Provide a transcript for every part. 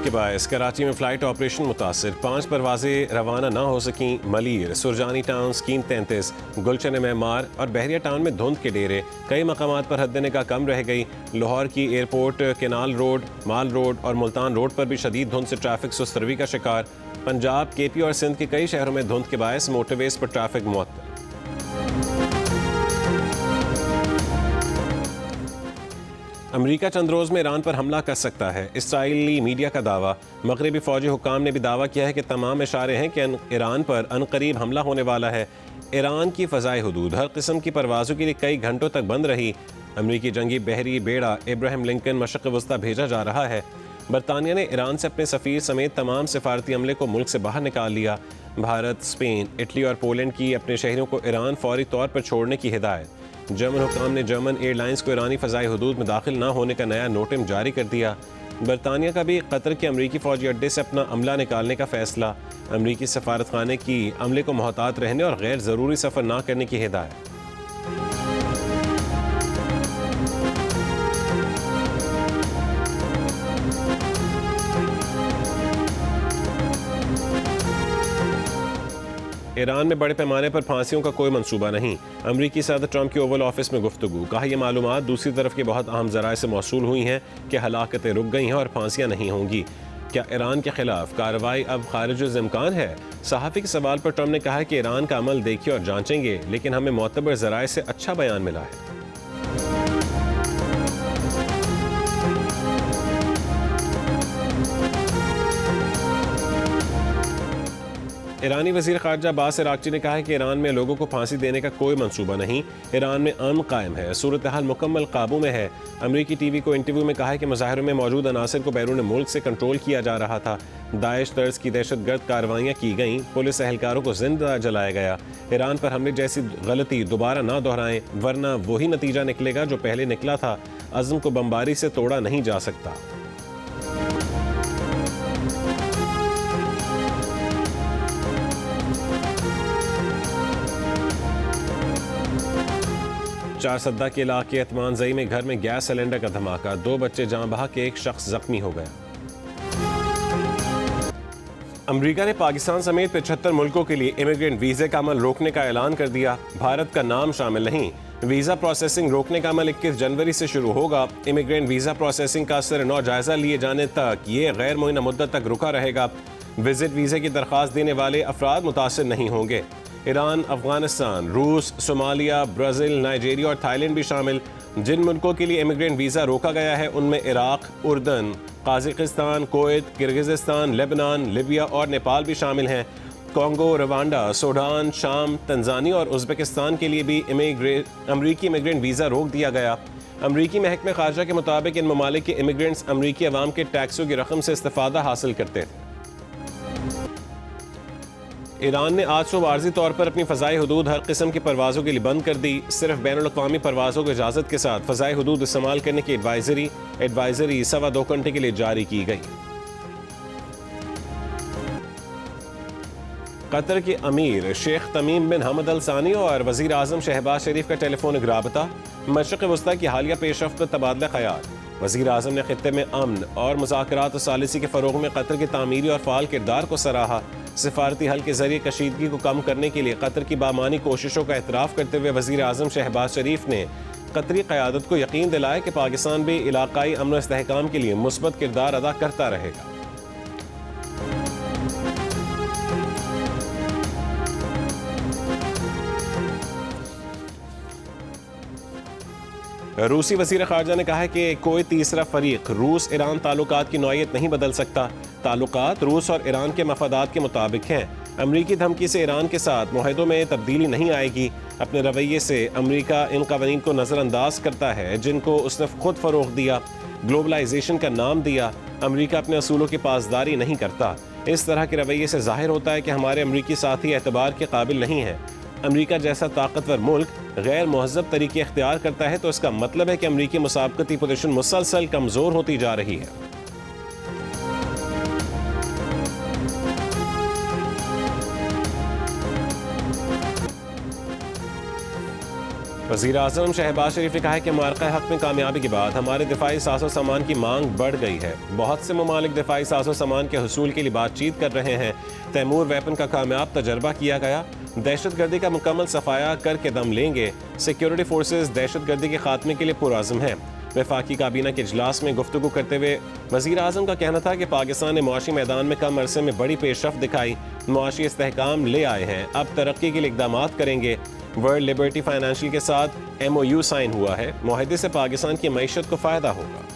के बायस कराची में flight operation मुतासिर, 5 परवाजें रवाना ना हो सकीं। मलीर, सुरजानी टाउन, स्कीम 33, गुलशन मेमार और बहरिया टाउन में धुंध के डेरे। कई मकामात पर हद निगाह कम रह गई। लाहौर की एयरपोर्ट, केनाल रोड, माल रोड और मुल्तान रोड पर भी शदीद धुंध से ट्रैफिक सुस्तरवी का शिकार। पंजाब, KP और सिंध के कई शहरों में धुंध के बायस मोटरवेज पर ट्रैफिक मुअत्तल। अमरीका चंद रोज़ में ईरान पर हमला कर सकता है, इसराइली मीडिया का दावा। मगरबी फौजी हुक्काम ने भी दावा किया है कि तमाम इशारे हैं कि ईरान पर अनकरीब हमला होने वाला है। ईरान की फ़ज़ाई हुदूद हर किस्म की परवाज़ों के लिए कई घंटों तक बंद रही। अमरीकी जंगी बहरी बेड़ा इब्राहिम लिंकन मशक़ वस्ता भेजा जा रहा है। बरतानिया ने ईरान से अपने सफ़ीर समेत तमाम सिफारती अमले को मुल्क से बाहर निकाल लिया। भारत, स्पेन, इटली और पोलैंड की अपने शहरों को ईरान फौरी तौर पर छोड़ने की हिदायत। जर्मन हुक्काम ने जर्मन एयरलाइंस को ईरानी फ़ज़ाई हुदूद में दाखिल न होने का नया नोटिस जारी कर दिया। बरतानिया का भी कतर के अमरीकी फ़ौजी अड्डे से अपना अमला निकालने का फ़ैसला। अमरीकी सफारतखाने की अमले को मोहतात रहने और गैर ज़रूरी सफ़र न करने की हिदायत। ईरान में बड़े पैमाने पर फांसियों का कोई मंसूबा नहीं। अमरीकी सदर ट्रंप के ओवल ऑफिस में गुफ्तगू। कहा यह मालूमात दूसरी तरफ के बहुत अहम ज़राए से मौसूल हुई हैं कि हलाकतें रुक गई हैं और फांसियाँ नहीं होंगी। क्या ईरान के खिलाफ कार्रवाई अब खारिज इम्कान है? सहाफ़ी के सवाल पर ट्रंप ने कहा कि ईरान का अमल देखिए और जांचेंगे, लेकिन हमें मोतबर ज़राए से अच्छा बयान मिला है। ईरानी वज़ीर ख़ारजा अब्बास इराक़ची ने कहा है कि ईरान में लोगों को फांसी देने का कोई मंसूबा नहीं। ईरान में अमन कायम है, सूरत हाल मुकम्मल काबू में है। अमरीकी TV को इंटरव्यू में कहा है कि मुज़ाहिरों में मौजूद अनासर को बैरून मुल्क से कंट्रोल किया जा रहा था। दाइश तर्ज की दहशतगर्द कार्रवाइयाँ की गईं, पुलिस एहलकारों को जिंदा जलाया गया। ईरान पर हमले जैसी गलती दोबारा ना दोहराएं, वरना वही नतीजा निकलेगा जो पहले निकला था। अज़्म को बमबारी से तोड़ा नहीं जा सकता। चारसद्दा के इलाके अतमानजई में घर में गैस सिलेंडर का धमाका, 2 बच्चे जान बहक, 1 शख्स जख्मी हो गया। अमेरिका ने पाकिस्तान समेत 75 मुल्कों के लिए इमिग्रेंट वीज़े का अमल रोकने का ऐलान कर दिया। भारत का नाम शामिल नहीं। वीज़ा प्रोसेसिंग रोकने का अमल 21 जनवरी से शुरू होगा। इमिग्रेंट वीज़ा प्रोसेसिंग का असर नौ जायजा लिए जाने तक ये गैर मुअय्यना मुद्दत तक रुका रहेगा। विजिट वीज़े की दरख्वास्त देने वाले अफराद मुतासिर नहीं होंगे। ईरान, अफगानिस्तान, रूस, सोमालिया, ब्राज़ील, नाइजीरिया और थाईलैंड भी शामिल। जिन मुल्कों के लिए इमिग्रेंट वीज़ा रोका गया है उनमें इराक़, उर्दन, Kazakhstan, Kuwait, Kyrgyzstan, Lebanon, Libya और नेपाल भी शामिल हैं। कोंगो, रवांडा, सूडान, शाम, तंजानिया और उज़्बेकिस्तान के लिए भी अमरीकी इमिग्रेंट वीज़ा रोक दिया गया। अमरीकी महकमे ख़ारजा के मुताबिक इन ममालिक के इमिग्रेंट्स अमरीकी अवाम के टैक्सों की रकम से इस्तिफ़ादा हासिल करते थे। ईरान ने आज सुबह आर्जी तौर पर अपनी फ़ज़ाई हुदूद हर किस्म की परवाज़ों के लिए बंद कर दी। सिर्फ बैनुल-अक़वामी परवाज़ों को इजाज़त के साथ फ़ज़ाई हुदूद इस्तेमाल करने की एडवाइज़री 2.25 घंटे के लिए जारी की गई। कतर के अमीर शेख तमीम बिन हमद अल सानी और वज़ीर आज़म शहबाज शरीफ का टेलीफोनिक राबता। मशरिक़ वस्ता की हालिया पेशरफ़्त पर तबादला ख़याल। वज़ीर आज़म ने ख़ित्ते में अमन और मुज़ाकरात और सालिसी के फ़रोग़ में कतर के तामीरी और फ़ाल किरदार को सराहा। सिफारती हल के ज़रिए कशीदगी को कम करने के लिए कतर की बामानी कोशिशों का एतराफ़ करते हुए वज़ीर आज़म शहबाज शरीफ ने कतरी क़यादत को यकीन दिलाया कि पाकिस्तान भी इलाक़ाई अमन व इस्तेहकाम के लिए मुस्बत किरदार अदा करता रहेगा। रूसी वज़ीर ख़ारजा ने कहा है कि कोई तीसरा फ़रीक रूस ईरान ताल्लुकात की नौइयत नहीं बदल सकता। ताल्लुकात रूस और ईरान के मफादात के मुताबिक हैं। अमरीकी धमकी से ईरान के साथ मुआहदों में तब्दीली नहीं आएगी। अपने रवैये से अमरीका इन कवानीन को नज़रअंदाज करता है जिनको उसने खुद फ़रोग़ दिया, ग्लोबलाइजेशन का नाम दिया। अमरीका अपने असूलों की पासदारी नहीं करता। इस तरह के रवैये से ज़ाहिर होता है कि हमारे अमरीकी साथी एतबार के काबिल नहीं हैं। अमरीका जैसा ताकतवर मुल्क गैर महज़ब तरीके इख्तियार करता है तो इसका मतलब है कि अमरीकी मुसाबकती पोजीशन मुसलसल कमज़ोर होती जा रही है। वज़ीर-ए-आज़म शहबाज शरीफ ने कहा है कि मार्का हक में कामयाबी के बाद हमारे दिफाई साजो सामान की मांग बढ़ गई है। बहुत से ममालिक दिफाई साजो सामान के हुसूल के लिए बातचीत कर रहे हैं। तैमूर वेपन का कामयाब तजर्बा किया गया। दहशत गर्दी का मुकम्मल सफाया करके दम लेंगे। सिक्योरिटी फोर्सेज दहशत गर्दी के खात्मे के लिए पुरअज़्म है। वफाकी काबीना के इजलास में गुफ्तगू करते हुए वज़ीर-ए-आज़म का कहना था कि पाकिस्तान ने मुआशी मैदान में कम अरसे में बड़ी पेशरफ्त दिखाई, मुआशी इस्तेहकाम ले आए हैं। अब तरक्की के लिए इक़दाम करेंगे। वर्ल्ड लिबर्टी फाइनेंशियल के साथ MOU साइन हुआ है। मुआहदे से पाकिस्तान की मईशत को फ़ायदा होगा।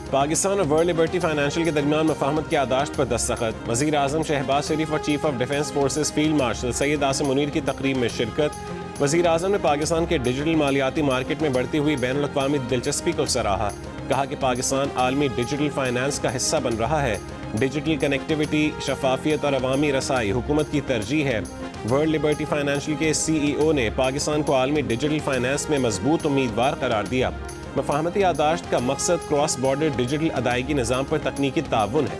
पाकिस्तान और वर्ल्ड लिबर्टी फाइनेंशियल के दरमियान मफाहमत की यादाश्त पर दस्तखत। वज़ीर-ए-आज़म शहबाज शरीफ और chief of defence forces field marshal Syed Asim Munir की तकरीब में शिरकत। वज़ीर-ए-आज़म ने पाकिस्तान के डिजिटल मालियाती मार्केट में बढ़ती हुई बैनुल-अक़वामी दिलचस्पी को सराहा। कहा कि पाकिस्तान आलमी डिजिटल फाइनेंस का हिस्सा बन रहा है। डिजिटल कनेक्टिविटी, शफाफियत और अवामी रसाई हुकूमत की तरजीह है। वर्ल्ड लिबर्टी फाइनेंशियल के CEO ने पाकिस्तान को आलमी डिजिटल फाइनेंस में मजबूत उम्मीदवार करार दिया। मफाहमती यादाश्त का मकसद क्रॉस बॉर्डर डिजिटल अदायगी निज़ाम पर तकनीकी ताउन है।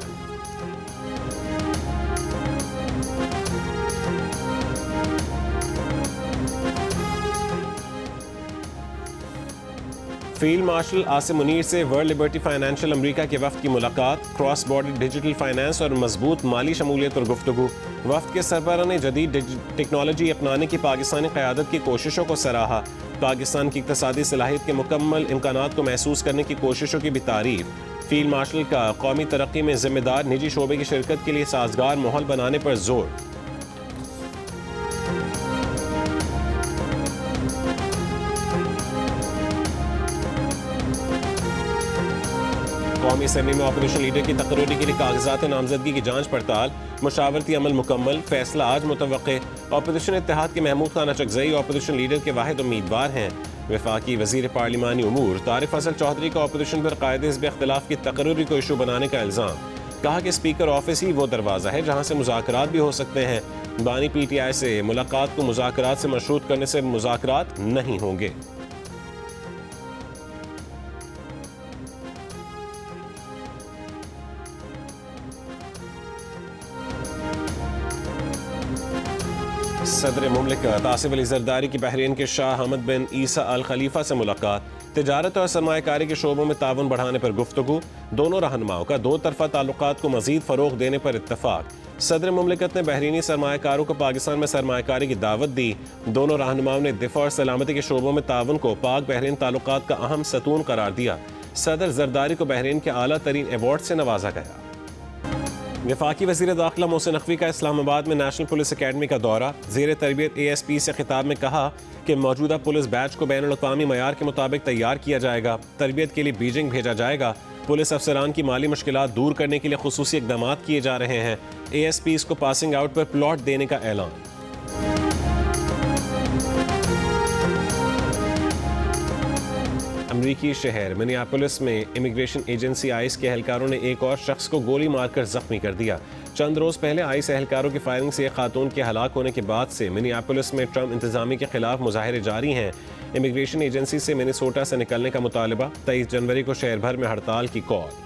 फील्ड मार्शल आसिम मुनीर से वर्ल्ड लिबर्टी फाइनेंशियल अमेरिका के वफ्द की मुलाकात। क्रॉस बॉर्डर डिजिटल फाइनेंस और मजबूत माली शमूलियत पर गुफ्तगू। वफ्द के सरबराह ने जदीद टेक्नोलॉजी अपनाने की पाकिस्तानी क़यादत की कोशिशों को सराहा। पाकिस्तान की इक़्तिसादी सलाहियत के मुकम्मल इम्कानात को महसूस करने की कोशिशों की भी तारीफ। फील्ड मार्शल का कौमी तरक्की में जिम्मेदार निजी शोबे की शिरकत के लिए साजगार माहौल बनाने पर जोर। कौमी असेंबली में ऑपोजिशन लीडर की तकरीरी के लिए कागजात नामजदगी की जांच पड़ताल। मुशावरती अमल मुकम्मल, फैसला आज मुतवक्के। ऑपोजिशन इत्तेहाद के महमूद खान अचकज़ई ऑपोजिशन लीडर के वाहिद उम्मीदवार हैं। वफाकी वज़ीर पार्लिमानी उमूर तारिक फजल चौधरी का ऑपोजिशन पर कायदे हिज़्ब इख्तिलाफ की तकरीरी को इशू बनाने का इल्ज़ाम। कहा कि स्पीकर ऑफिस ही वो दरवाज़ा है जहाँ से मुज़ाकरात भी हो सकते हैं। बानी PTI से मुलाकात को मुज़ाकरात से मशरूत करने से मुज़ाकरात नहीं होंगे। सदर मुमलिकत आसिफ अली जरदारी की बहरीन के शाह हमद बिन ईसा अल खलीफा से मुलाकात। तिजारत और सरमायाकारी के शोबों में ताउन बढ़ाने पर गुफ्तगू। दोनों रहनुमाओं का दो तरफा ताल्लुकात को मजीद फ़रोग़ देने पर इत्तफाक। सदर मुमलिकत ने बहरीनी सरमायाकारों को पाकिस्तान में सरमायाकारी की दावत दी। दोनों रहनुमाओं ने दिफा और सलामती के शोबों में ताउन को पाक बहरीन ताल्लुकात का अहम सतून करार दिया। सदर जरदारी को बहरीन के आला तरीन अवार्ड से नवाजा गया। वफाकी वज़ीर दाखिला मोहसिन नकवी का इस्लामाबाद में नेशनल पुलिस अकेडमी का दौरा। ज़ेर तरबियत ASP से खिताब में कहा कि मौजूदा पुलिस बैच को बैनुल-अक़वामी मयार के मुताबिक तैयार किया जाएगा। तरबियत के लिए बीजिंग भेजा जाएगा। पुलिस अफसरान की माली मुश्किलात दूर करने के लिए खुसूसी इक़दाम किए जा रहे हैं। ASPs को पासिंग आउट पर प्लॉट देने का ऐलान। अमरीकी शहर मिनियापोलिस में इमिग्रेशन एजेंसी ICE के एहलकारों ने एक और शख्स को गोली मारकर जख्मी कर दिया। चंद रोज़ पहले ICE एहलकारों की फायरिंग से एक खातून के हलाक होने के बाद से मिनियापोलिस में ट्रम्प इंतजामी के खिलाफ मुजाहरे जारी हैं। इमिग्रेशन एजेंसी से मिनेसोटा से निकलने का मुतालबा। 23 जनवरी को शहर भर में हड़ताल की कॉल।